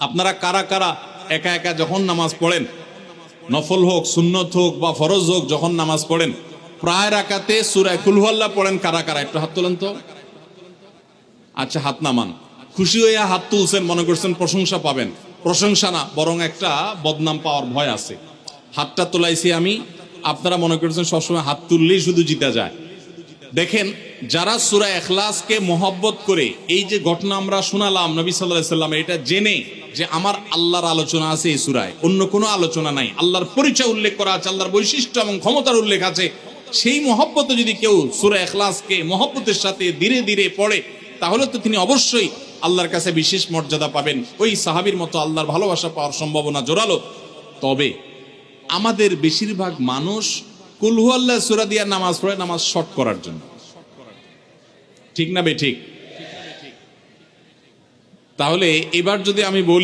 আপনারা কারা কারা একা একা যখন নামাজ পড়েন, নফল হোক সুন্নত হোক বা ফরজ হোক, যখন নামাজ পড়েন প্রায় রাকাতে সূরা কুল হুয়াল্লাহ পড়েন কারা কারা? একটু হাত তোলেন তো। আচ্ছা, হাত নামান। খুশি হইয়া হাত তুলছেন, মনে করছেন প্রশংসা পাবেন। প্রশংসা না, বরং একটা বদনাম পাওয়ার ভয় আছে। হাতটা তোলাইছি আমি, আপনারা মনে করছেন সবসময় হাত তুললেই শুধু জিতা যায়। দেখেন, যারা সূরা ইখলাসকে মহব্বত করে, এই যে ঘটনা আমরা শোনালাম নবী সাল্লাল্লাহু আলাইহি ওয়াসাল্লাম, এটা জেনে যে আমার আল্লাহর আলোচনা আছে এই সূরায়, অন্য কোনো আলোচনা নাই, আল্লাহর পরিচয় উল্লেখ করা আছে, আল্লাহর বৈশিষ্ট্য এবং ক্ষমতার উল্লেখ আছে, সেই মহব্বতে যদি কেউ সূরা ইখলাসকে মহব্বতের সাথে ধীরে ধীরে পড়ে, তাহলে তো তিনি অবশ্যই আল্লাহর কাছে বিশেষ মর্যাদা পাবেন। ওই সাহাবীর মতো আল্লাহর ভালোবাসা পাওয়ার সম্ভাবনা জোরালো। তবে আমাদের বেশিরভাগ মানুষ কুল হুয়াল্লাহ সূরা দিয়ে নামাজ পড়ে নামাজ শর্ট করার জন্য। ঠিক না বে ঠিক? তাহলে এবার যদি আমি বলি